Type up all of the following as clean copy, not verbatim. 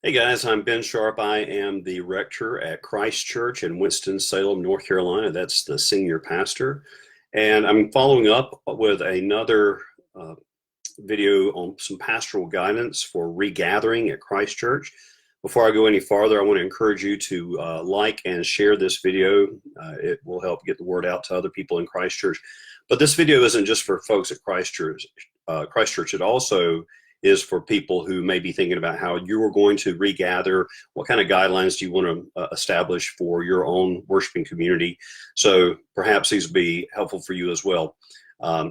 Hey guys, I'm Ben Sharp. I am the rector at Christ Church in Winston-Salem, North Carolina. That's the senior pastor. And I'm following up with another video on some pastoral guidance for regathering at Christ Church. Before I go any farther, I want to encourage you to like and share this video. It will help get the word out to other people in Christ Church. But this video isn't just for folks at Christ Church. It also is for people who may be thinking about how you are going to regather. What kind of guidelines do you want to establish for your own worshiping community? So perhaps these will be helpful for you as well.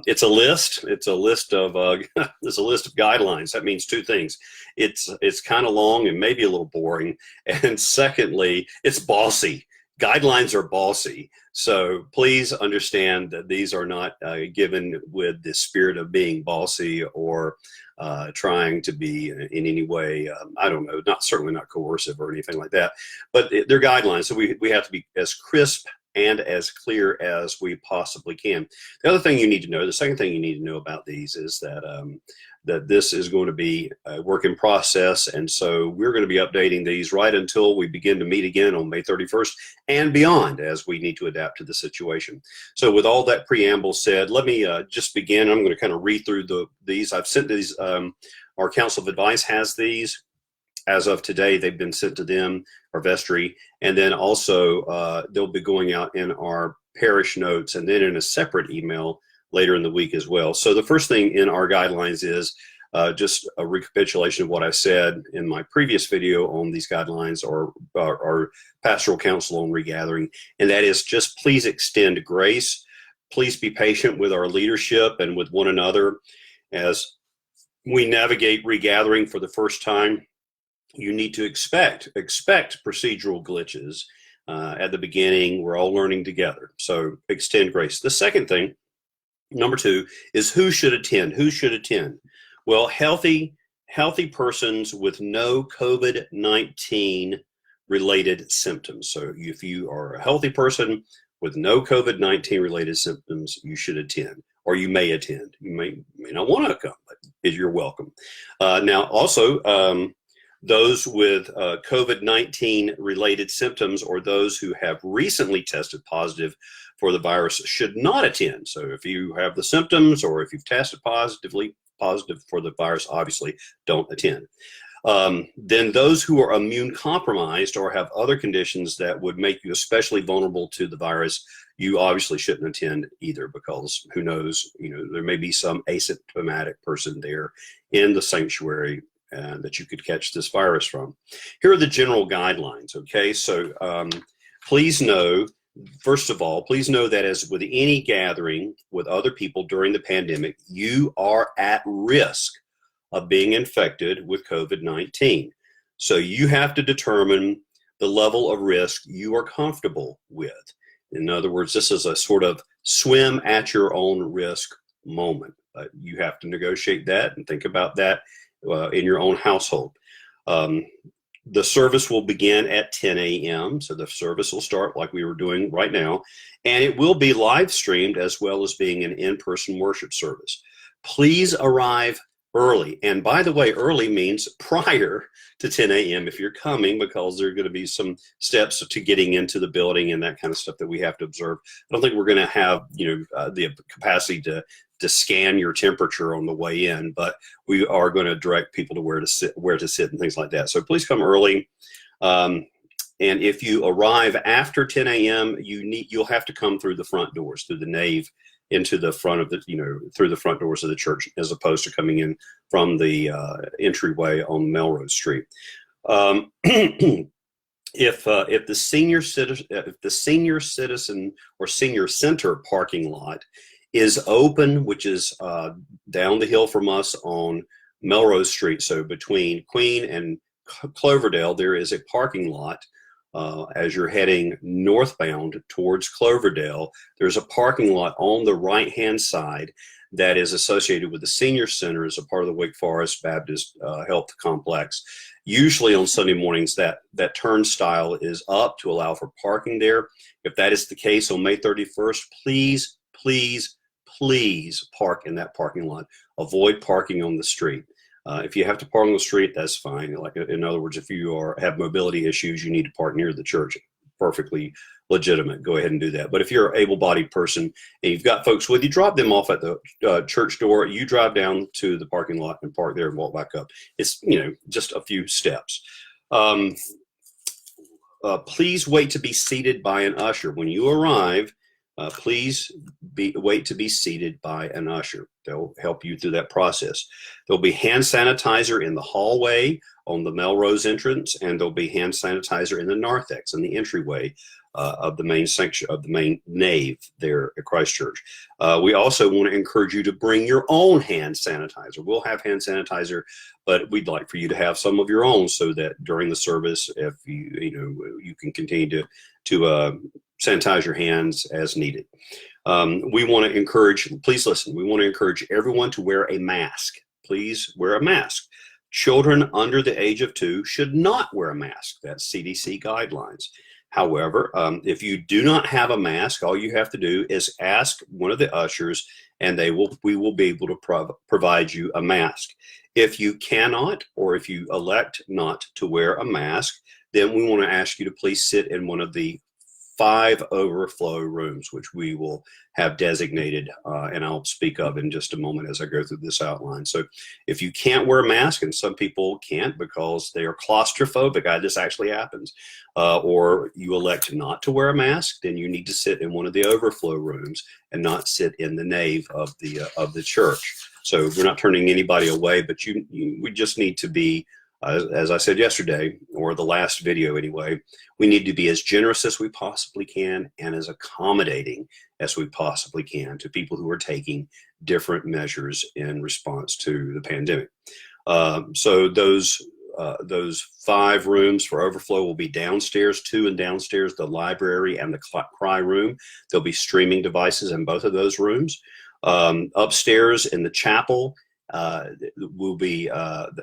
It's a list. It's a list of there's a list of guidelines. That means two things. It's kind of long and maybe a little boring, and secondly, it's bossy. Guidelines are bossy. So please understand that these are not given with the spirit of being bossy or trying to be in any way, I don't know, certainly not coercive or anything like that. But they're guidelines, so we have to be as crisp and as clear as we possibly can. The other thing you need to know, the second thing you need to know about these is that that this is going to be a work in process, and so we're going to be updating these right until we begin to meet again on May 31st and beyond as we need to adapt to the situation. So with all that preamble said, let me just begin. I'm going to kind of read through these. I've sent these, our Council of Advice has these. As of today, they've been sent to them, our vestry, and then also they'll be going out in our parish notes and then in a separate email later in the week as well. So the first thing in our guidelines is just a recapitulation of what I said in my previous video on these guidelines or pastoral counsel on regathering, and that is just please extend grace. Please be patient with our leadership and with one another as we navigate regathering for the first time. You need to expect procedural glitches at the beginning. We're all learning together, so extend grace. The second thing, number two, is who should attend. Who should attend? Well, healthy persons with no COVID-19 related symptoms. So if you are a healthy person with no COVID-19 related symptoms, you should attend, or you may attend. You may not want to come, but you're welcome. Now, also, those with COVID-19 related symptoms or those who have recently tested positive for the virus should not attend. So if you have the symptoms or if you've tested positive for the virus, obviously don't attend. Then those who are immune compromised or have other conditions that would make you especially vulnerable to the virus, you obviously shouldn't attend either, because who knows, there may be some asymptomatic person there in the sanctuary that you could catch this virus from. Here are the general guidelines, okay? So please know, first of all, please know that as with any gathering with other people during the pandemic, you are at risk of being infected with COVID-19. So you have to determine the level of risk you are comfortable with. In other words, this is a sort of swim at your own risk moment. You have to negotiate that and think about that in your own household. The service will begin at 10 a.m. So the service will start like we were doing right now, and it will be live streamed as well as being an in-person worship service. Please arrive early. And by the way, early means prior to 10 a.m. if you're coming, because there are going to be some steps to getting into the building and that kind of stuff that we have to observe. I don't think we're going to have the capacity to scan your temperature on the way in, but we are going to direct people to where to sit and things like that. So please come early. And if you arrive after 10 a.m., you'll have to come through the front doors, through the nave, into the front of through the front doors of the church, as opposed to coming in from the entryway on Melrose Street. If the senior citizen or senior center parking lot is open, which is down the hill from us on Melrose Street, so between Queen and Cloverdale, there is a parking lot. As you're heading northbound towards Cloverdale, there's a parking lot on the right-hand side that is associated with the senior center as a part of the Wake Forest Baptist Health Complex. Usually on Sunday mornings, that turnstile is up to allow for parking there. If that is the case on May 31st, please park in that parking lot. Avoid parking on the street. If you have to park on the street, that's fine. Like, in other words, if you have mobility issues, you need to park near the church. Perfectly legitimate. Go ahead and do that. But if you're an able-bodied person and you've got folks with you, drop them off at the church door. You drive down to the parking lot and park there and walk back up. It's, just a few steps. Please wait to be seated by an usher. When you arrive, please wait to be seated by an usher. They'll help you through that process. There'll be hand sanitizer in the hallway on the Melrose entrance, and there'll be hand sanitizer in the narthex, in the entryway of the main section, of the main nave there at Christ Church. We also want to encourage you to bring your own hand sanitizer. We'll have hand sanitizer, but we'd like for you to have some of your own, so that during the service, if you can continue to sanitize your hands as needed. We want to encourage, please listen, we want to encourage everyone to wear a mask. Please wear a mask. Children under the age of 2 should not wear a mask. That's CDC guidelines. However, if you do not have a mask, all you have to do is ask one of the ushers, and we will be able to provide you a mask. If you cannot, or if you elect not to wear a mask, then we want to ask you to please sit in one of the 5 overflow rooms, which we will have designated, and I'll speak of in just a moment as I go through this outline. So if you can't wear a mask, and some people can't because they are claustrophobic, this actually happens, or you elect not to wear a mask, then you need to sit in one of the overflow rooms and not sit in the nave of the church. So we're not turning anybody away, but we just need to be, as I said yesterday, or the last video anyway, we need to be as generous as we possibly can and as accommodating as we possibly can to people who are taking different measures in response to the pandemic. So those 5 rooms for overflow will be downstairs, 2 and downstairs, the library and the cry room. There'll be streaming devices in both of those rooms. Upstairs in the chapel, will be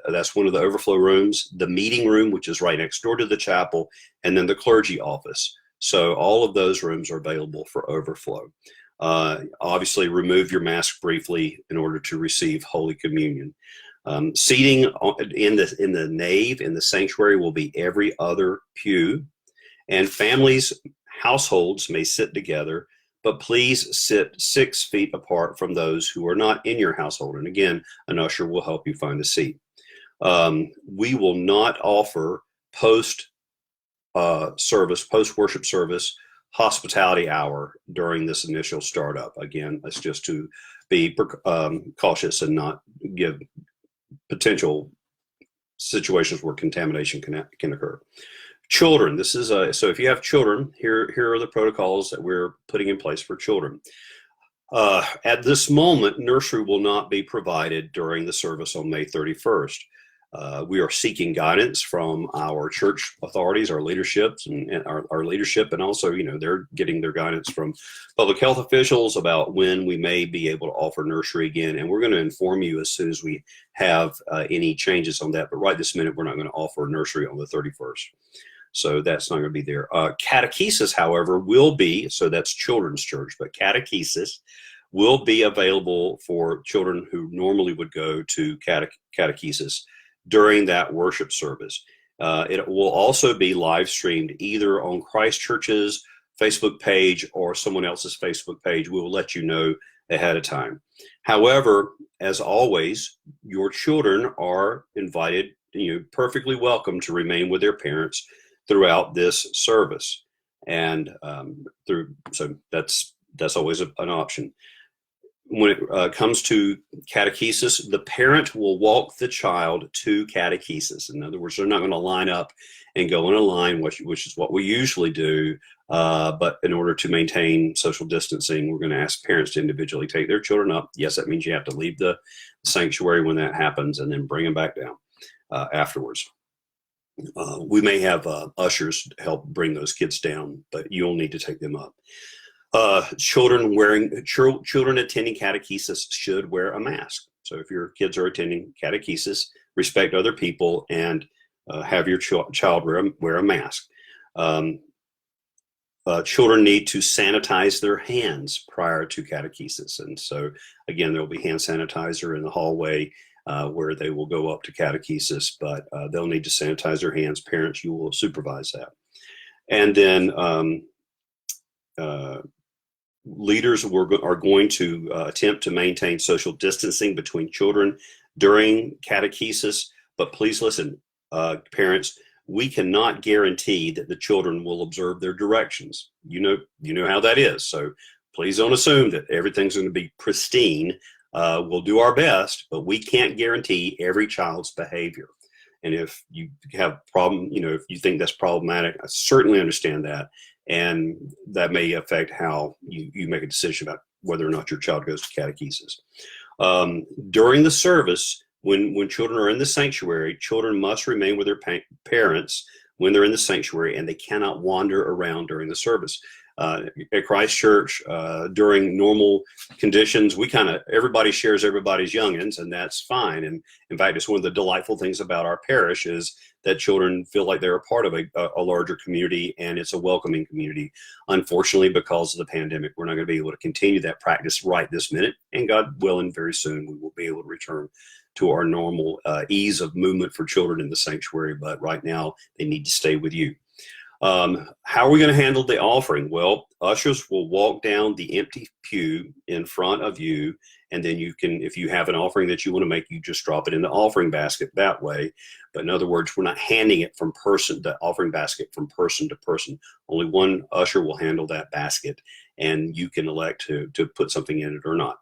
that's one of the overflow rooms, the meeting room, which is right next door to the chapel, and then the clergy office. So all of those rooms are available for overflow. Obviously, remove your mask briefly in order to receive Holy Communion. Seating in the nave, in the sanctuary, will be every other pew, and households may sit together, but please sit 6 feet apart from those who are not in your household. And again, an usher will help you find a seat. We will not offer post-worship service hospitality hour during this initial startup. Again, that's just to be cautious and not give potential situations where contamination can occur. Children, this is so if you have children, here are the protocols that we're putting in place for children. At this moment, nursery will not be provided during the service on May 31st. We are seeking guidance from our church authorities, our leaderships, and our leadership, and also, they're getting their guidance from public health officials about when we may be able to offer nursery again. And we're going to inform you as soon as we have any changes on that. But right this minute, we're not going to offer nursery on the 31st. So that's not going to be there. Catechesis, however, will be, so that's children's church, but catechesis will be available for children who normally would go to catechesis during that worship service. It will also be live streamed either on Christ Church's Facebook page or someone else's Facebook page. We will let you know ahead of time. However, as always, your children are invited, perfectly welcome to remain with their parents throughout this service, and so that's always an option. When it comes to catechesis, the parent will walk the child to catechesis. In other words, they're not going to line up and go in a line, which is what we usually do. But in order to maintain social distancing, we're going to ask parents to individually take their children up. Yes, that means you have to leave the sanctuary when that happens and then bring them back down afterwards. We may have ushers help bring those kids down, but you'll need to take them up. Children attending catechesis should wear a mask. So if your kids are attending catechesis, respect other people and have your child wear a mask. Children need to sanitize their hands prior to catechesis. And so, again, there will be hand sanitizer in the hallway. where they will go up to catechesis, but they'll need to sanitize their hands. Parents, you will supervise that. And then leaders are going to attempt to maintain social distancing between children during catechesis. But please listen, parents, we cannot guarantee that the children will observe their directions. You know how that is. So please don't assume that everything's going to be pristine. We'll do our best, but we can't guarantee every child's behavior. And if you have a problem, if you think that's problematic, I certainly understand that. And that may affect how you make a decision about whether or not your child goes to catechesis. During the service, when children are in the sanctuary, children must remain with their parents when they're in the sanctuary, and they cannot wander around during the service. At Christ Church, during normal conditions, everybody shares everybody's youngins, and that's fine. And in fact, it's one of the delightful things about our parish is that children feel like they're a part of a larger community, and it's a welcoming community. Unfortunately, because of the pandemic, we're not going to be able to continue that practice right this minute, and God willing, very soon we will be able to return to our normal ease of movement for children in the sanctuary. But right now, they need to stay with you. How are we going to handle the offering? Well, ushers will walk down the empty pew in front of you, and then you can, if you have an offering that you want to make, you just drop it in the offering basket that way. But in other words, we're not handing it from the offering basket from person to person. Only one usher will handle that basket, and you can elect to put something in it or not.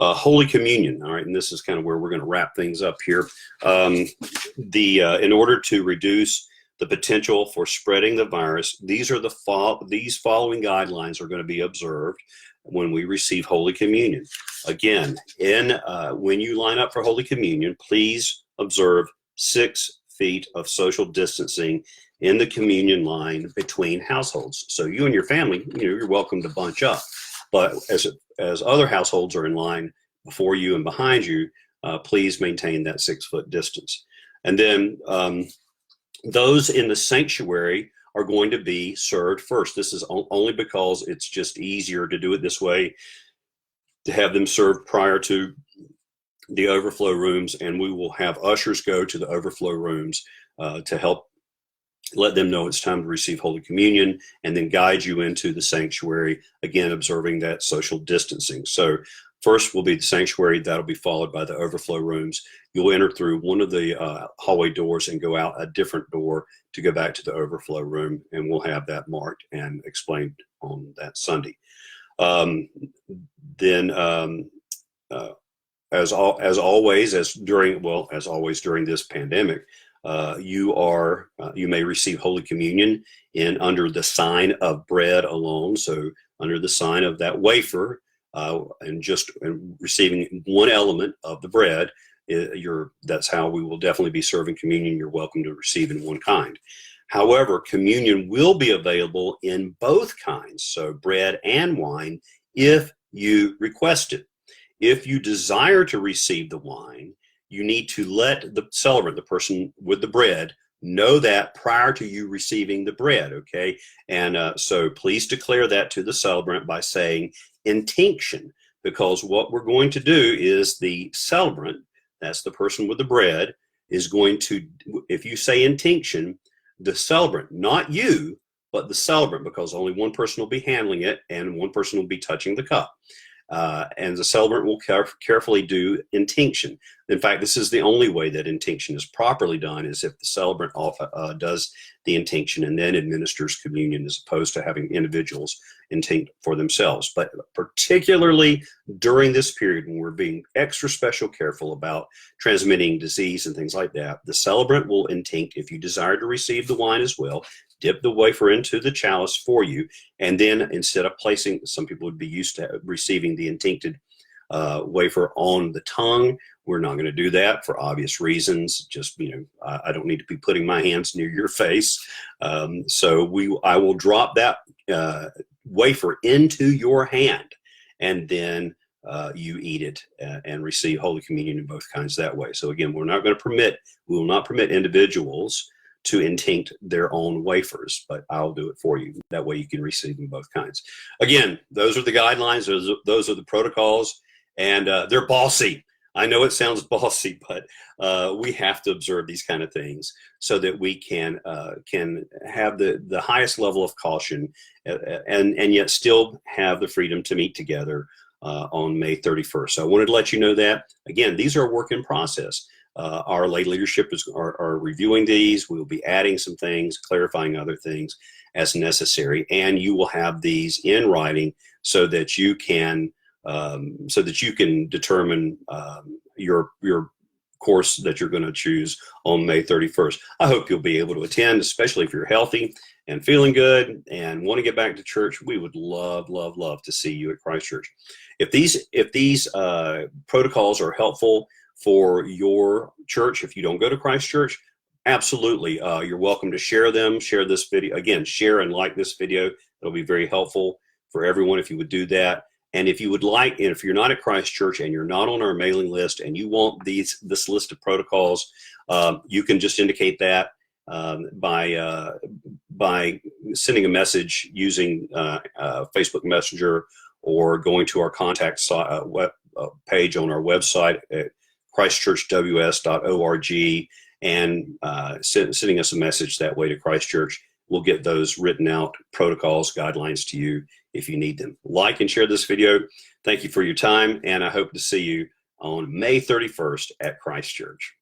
Holy Communion, all right, and this is kind of where we're going to wrap things up here. In order to reduce the potential for spreading the virus, these following guidelines are going to be observed when we receive Holy Communion. Again, when you line up for Holy Communion, please observe 6 feet of social distancing in the communion line between households. So you and your family, you're welcome to bunch up. But as other households are in line before you and behind you, please maintain that 6-foot distance. And then those in the sanctuary are going to be served first. This is only because it's just easier to do it this way, to have them served prior to the overflow rooms, and we will have ushers go to the overflow rooms to help let them know it's time to receive Holy Communion, and then guide you into the sanctuary, again, observing that social distancing. So first will be the sanctuary. That'll be followed by the overflow rooms. You'll enter through one of the hallway doors and go out a different door to go back to the overflow room, and we'll have that marked and explained on that Sunday. As always during this pandemic, you may receive Holy Communion under the sign of bread alone. So under the sign of that wafer, and receiving one element of the bread, that's how we will definitely be serving communion. You're welcome to receive in one kind. However, communion will be available in both kinds, so bread and wine, if you request it. If you desire to receive the wine, you need to let the celebrant, the person with the bread, know that prior to you receiving the bread, okay? And so please declare that to the celebrant by saying intinction, because what we're going to do is the celebrant, that's the person with the bread, is going to, if you say intinction, the celebrant, not you, but the celebrant, because only one person will be handling it and one person will be touching the cup. And the celebrant will carefully do intinction. In fact, this is the only way that intinction is properly done, is if the celebrant does the intinction and then administers communion, as opposed to having individuals intinct for themselves. But particularly during this period, when we're being extra special careful about transmitting disease and things like that, the celebrant will intinct. If you desire to receive the wine as well, dip the wafer into the chalice for you, and then instead of placing, some people would be used to receiving the intincted wafer on the tongue. We're not going to do that for obvious reasons. Just, I don't need to be putting my hands near your face. So I will drop that wafer into your hand, and then you eat it and receive Holy Communion in both kinds that way. So again, we will not permit individuals to intinct their own wafers, but I'll do it for you. That way you can receive them both kinds. Again, those are the guidelines. Those are the protocols, and they're bossy. I know it sounds bossy, but we have to observe these kind of things so that we can have the highest level of caution, and yet still have the freedom to meet together on May 31st. So I wanted to let you know that. Again, these are a work in process. Our lay leadership are reviewing these. We will be adding some things, clarifying other things as necessary, and you will have these in writing so that you can determine your course that you're going to choose on May 31st. I hope you'll be able to attend, especially if you're healthy and feeling good and want to get back to church. We would love, love, love to see you at Christ Church. If these protocols are helpful for your church, if you don't go to Christ Church, absolutely, you're welcome to share them. Share this video. Again, share and like this video. It'll be very helpful for everyone if you would do that. And if you would like, and if you're not at Christ Church and you're not on our mailing list and you want this list of protocols, you can just indicate that by sending a message using Facebook Messenger, or going to our contact page on our website at christchurchws.org, and sending us a message that way to Christ Church. We'll get those written out protocols, guidelines to you if you need them. Like and share this video. Thank you for your time, and I hope to see you on May 31st at Christ Church.